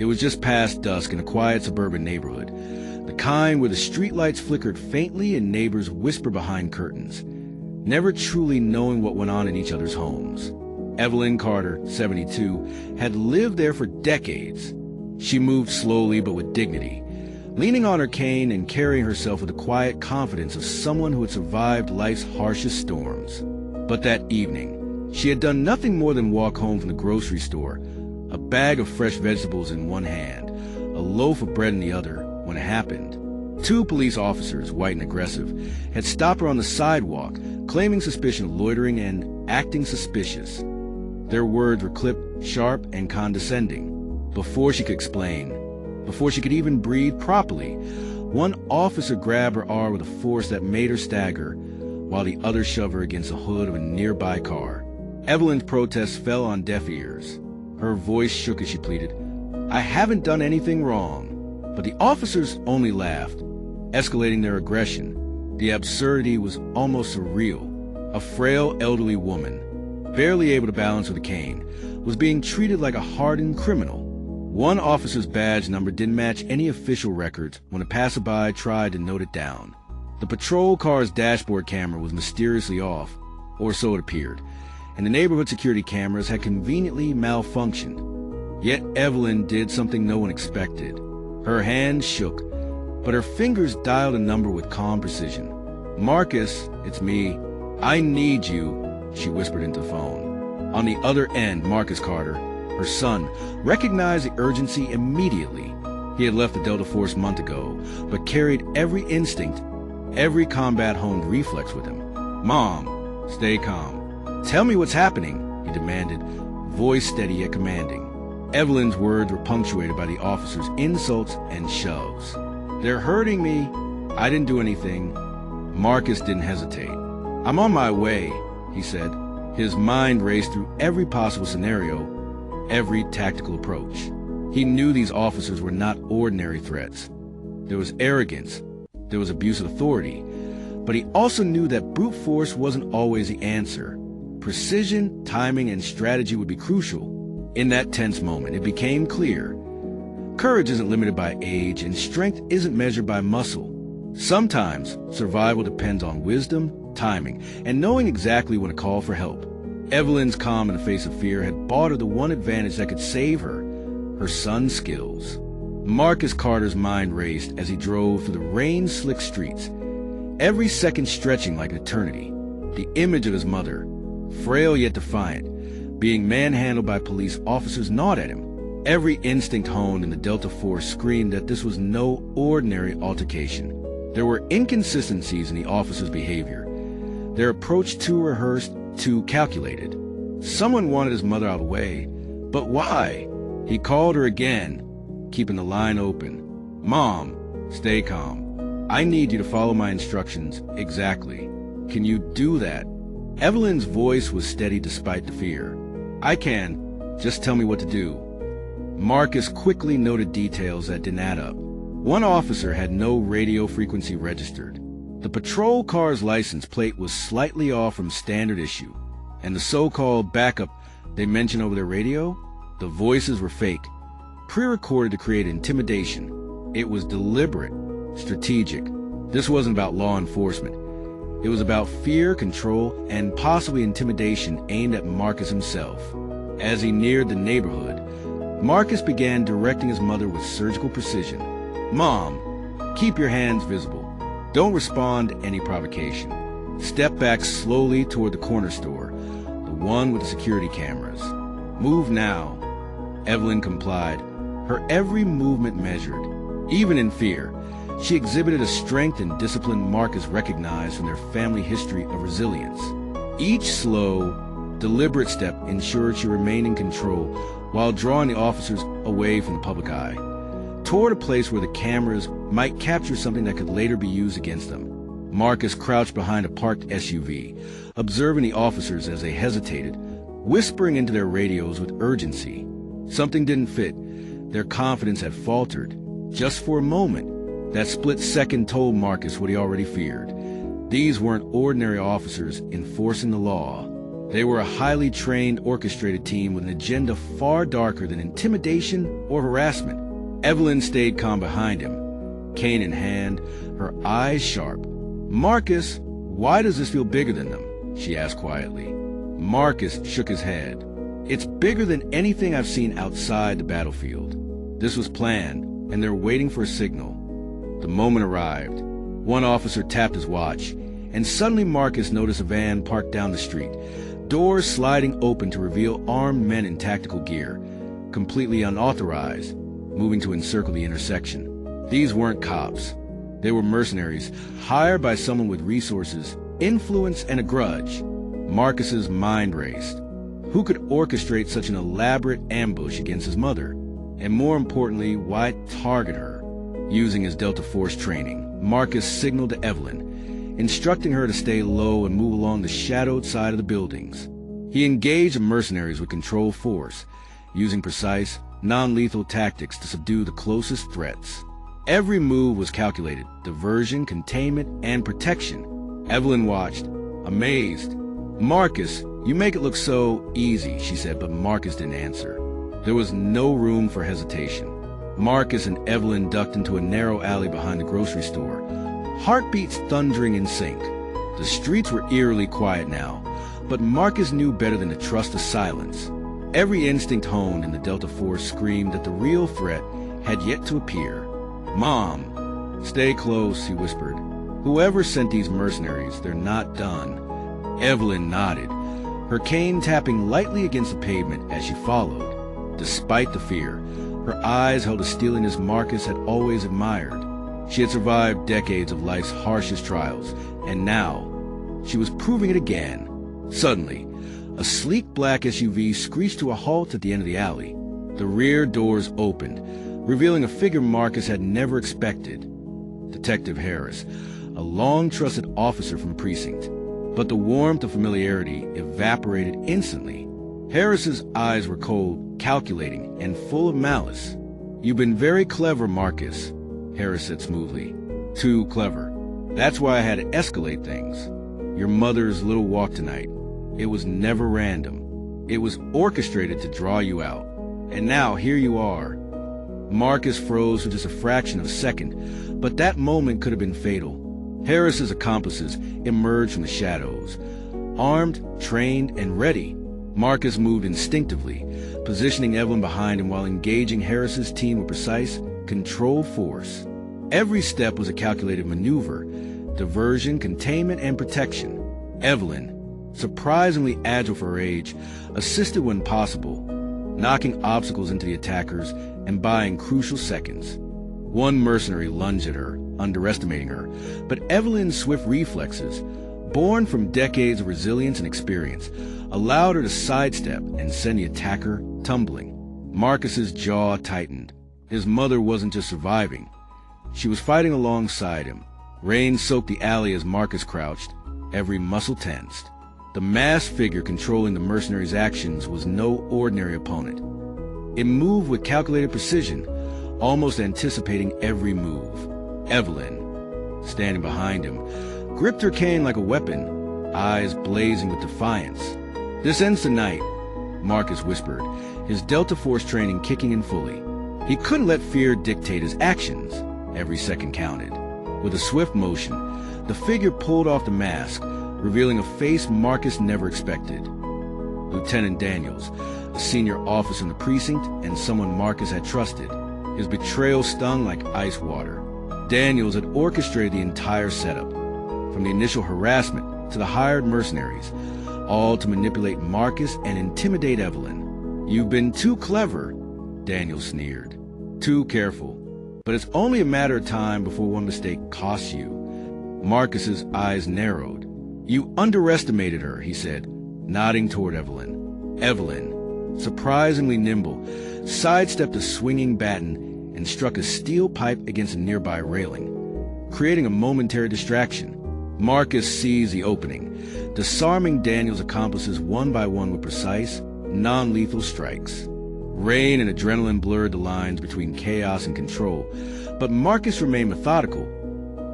It was just past dusk in a quiet suburban neighborhood, the kind where the streetlights flickered faintly and neighbors whispered behind curtains, never truly knowing what went on in each other's homes. Evelyn Carter, 72, had lived there for decades. She moved slowly but with dignity, leaning on her cane and carrying herself with the quiet confidence of someone who had survived life's harshest storms. But that evening, she had done nothing more than walk home from the grocery store, a bag of fresh vegetables in one hand, a loaf of bread in the other, when it happened. 2 police officers, white and aggressive, had stopped her on the sidewalk, claiming suspicion of loitering and acting suspicious. Their words were clipped, sharp, and condescending. Before she could explain, before she could even breathe properly, one officer grabbed her arm with a force that made her stagger, while the other shoved her against the hood of a nearby car. Evelyn's protests fell on deaf ears. Her voice shook as she pleaded, "I haven't done anything wrong." But the officers only laughed, escalating their aggression. The absurdity was almost surreal. A frail, elderly woman, barely able to balance with a cane, was being treated like a hardened criminal. One officer's badge number didn't match any official records when a passerby tried to note it down. The patrol car's dashboard camera was mysteriously off, or so it appeared, and the neighborhood security cameras had conveniently malfunctioned. Yet Evelyn did something no one expected. Her hands shook, but her fingers dialed a number with calm precision. "Marcus, it's me. I need you," she whispered into the phone. On the other end, Marcus Carter, her son, recognized the urgency immediately. He had left the Delta Force a month ago, but carried every instinct, every combat-honed reflex with him. "Mom, stay calm. Tell me what's happening," he demanded, voice steady yet commanding. Evelyn's words were punctuated by the officer's insults and shoves. "They're hurting me. I didn't do anything." Marcus didn't hesitate. "I'm on my way," he said. His mind raced through every possible scenario, every tactical approach. He knew these officers were not ordinary threats. There was arrogance, there was abuse of authority, but he also knew that brute force wasn't always the answer. Precision, timing, and strategy would be crucial. In that tense moment, it became clear. Courage isn't limited by age, and strength isn't measured by muscle. Sometimes, survival depends on wisdom, timing, and knowing exactly when to call for help. Evelyn's calm in the face of fear had bought her the one advantage that could save her, her son's skills. Marcus Carter's mind raced as he drove through the rain-slick streets, every second stretching like an eternity. The image of his mother, frail yet defiant, being manhandled by police officers, gnawed at him. Every instinct honed in the Delta Force screamed that this was no ordinary altercation. There were inconsistencies in the officers' behavior. Their approach too rehearsed, too calculated. Someone wanted his mother out of the way, but why? He called her again, keeping the line open. "Mom, stay calm. I need you to follow my instructions exactly. Can you do that?" Evelyn's voice was steady despite the fear. "I can. Just tell me what to do." Marcus quickly noted details that didn't add up. One officer had no radio frequency registered. The patrol car's license plate was slightly off from standard issue, and the so-called backup they mentioned over their radio, the voices were fake, pre-recorded to create intimidation. It was deliberate, strategic. This wasn't about law enforcement. It was about fear, control, and possibly intimidation aimed at Marcus himself. As he neared the neighborhood, Marcus began directing his mother with surgical precision. "Mom, keep your hands visible. Don't respond to any provocation. Step back slowly toward the corner store, the one with the security cameras. Move now." Evelyn complied, her every movement measured. Even in fear, she exhibited a strength and discipline Marcus recognized from their family history of resilience. Each slow, deliberate step ensured she remained in control while drawing the officers away from the public eye, toward a place where the cameras might capture something that could later be used against them. Marcus crouched behind a parked SUV, observing the officers as they hesitated, whispering into their radios with urgency. Something didn't fit. Their confidence had faltered. Just for a moment, that split second told Marcus what he already feared. These weren't ordinary officers enforcing the law. They were a highly trained, orchestrated team with an agenda far darker than intimidation or harassment. Evelyn stayed calm behind him, cane in hand, her eyes sharp. "Marcus, why does this feel bigger than them?" she asked quietly. Marcus shook his head. "It's bigger than anything I've seen outside the battlefield. This was planned, and they're waiting for a signal." The moment arrived. One officer tapped his watch, and suddenly Marcus noticed a van parked down the street, doors sliding open to reveal armed men in tactical gear, completely unauthorized, moving to encircle the intersection. These weren't cops. They were mercenaries, hired by someone with resources, influence, and a grudge. Marcus's mind raced. Who could orchestrate such an elaborate ambush against his mother? And more importantly, why target her? Using his Delta Force training, Marcus signaled to Evelyn, instructing her to stay low and move along the shadowed side of the buildings. He engaged the mercenaries with controlled force, using precise, non-lethal tactics to subdue the closest threats. Every move was calculated: diversion, containment, and protection. Evelyn watched, amazed. "Marcus, you make it look so easy," she said, but Marcus didn't answer. There was no room for hesitation. Marcus and Evelyn ducked into a narrow alley behind the grocery store, heartbeats thundering in sync. The streets were eerily quiet now, but Marcus knew better than to trust the silence. Every instinct honed in the Delta Force screamed that the real threat had yet to appear. "Mom, stay close," he whispered. "Whoever sent these mercenaries, they're not done." Evelyn nodded, her cane tapping lightly against the pavement as she followed. Despite the fear, her eyes held a steeliness Marcus had always admired. She had survived decades of life's harshest trials, and now she was proving it again. Suddenly, a sleek black SUV screeched to a halt at the end of the alley. The rear doors opened, revealing a figure Marcus had never expected. Detective Harass, a long-trusted officer from precinct. But the warmth of familiarity evaporated instantly. Harris's eyes were cold, calculating, and full of malice. "You've been very clever, Marcus," Harass said smoothly. "Too clever. That's why I had to escalate things. Your mother's little walk tonight, it was never random. It was orchestrated to draw you out. And now here you are." Marcus froze for just a fraction of a second, but that moment could have been fatal. Harris's accomplices emerged from the shadows, armed, trained, and ready. Marcus moved instinctively, positioning Evelyn behind him while engaging Harris's team with precise, controlled force. Every step was a calculated maneuver: diversion, containment, and protection. Evelyn, surprisingly agile for her age, assisted when possible, knocking obstacles into the attackers and buying crucial seconds. One mercenary lunged at her, underestimating her, but Evelyn's swift reflexes, born from decades of resilience and experience, allowed her to sidestep and send the attacker tumbling. Marcus's jaw tightened. His mother wasn't just surviving. She was fighting alongside him. Rain soaked the alley as Marcus crouched, every muscle tensed. The masked figure controlling the mercenary's actions was no ordinary opponent. It moved with calculated precision, almost anticipating every move. Evelyn, standing behind him, gripped her cane like a weapon, eyes blazing with defiance. "This ends tonight," Marcus whispered, his Delta Force training kicking in fully. He couldn't let fear dictate his actions. Every second counted. With a swift motion, the figure pulled off the mask, revealing a face Marcus never expected. Lieutenant Daniels, a senior officer in the precinct and someone Marcus had trusted. His betrayal stung like ice water. Daniels had orchestrated the entire setup, from the initial harassment to the hired mercenaries, all to manipulate Marcus and intimidate Evelyn. "You've been too clever," Daniels sneered. "Too careful. But it's only a matter of time before one mistake costs you." Marcus's eyes narrowed. "You underestimated her," he said, nodding toward Evelyn. Evelyn, surprisingly nimble, sidestepped a swinging baton and struck a steel pipe against a nearby railing, creating a momentary distraction. Marcus seized the opening, disarming Daniel's accomplices one by one with precise, non-lethal strikes. Rain and adrenaline blurred the lines between chaos and control, but Marcus remained methodical,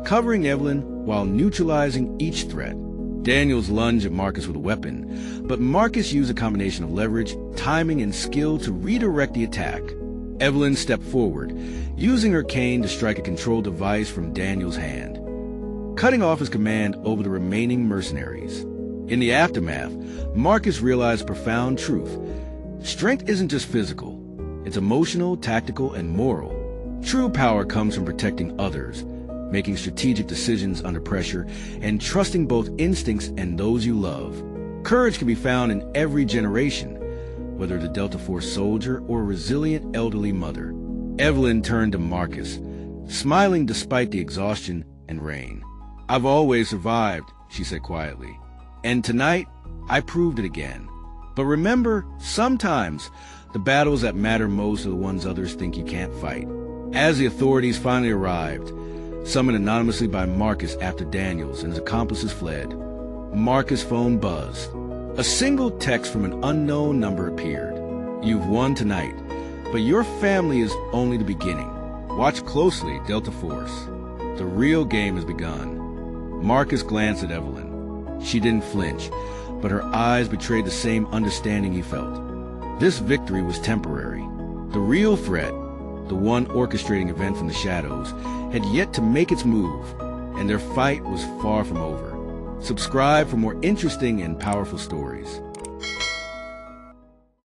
covering Evelyn while neutralizing each threat. Daniels lunged at Marcus with a weapon, but Marcus used a combination of leverage, timing, and skill to redirect the attack. Evelyn stepped forward, using her cane to strike a control device from Daniels' hand, cutting off his command over the remaining mercenaries. In the aftermath, Marcus realized a profound truth. Strength isn't just physical. It's emotional, tactical, and moral. True power comes from protecting others, making strategic decisions under pressure, and trusting both instincts and those you love. Courage can be found in every generation, whether the Delta Force soldier or a resilient elderly mother. Evelyn turned to Marcus, smiling despite the exhaustion and rain. "I've always survived," she said quietly. "And tonight, I proved it again. But remember, sometimes the battles that matter most are the ones others think you can't fight." As the authorities finally arrived, summoned anonymously by Marcus after Daniels and his accomplices fled, Marcus' phone buzzed. A single text from an unknown number appeared. "You've won tonight, but your family is only the beginning. Watch closely, Delta Force. The real game has begun." Marcus glanced at Evelyn. She didn't flinch, but her eyes betrayed the same understanding he felt. This victory was temporary. The real threat, the one orchestrating event from the shadows, had yet to make its move, and their fight was far from over. Subscribe for more interesting and powerful stories.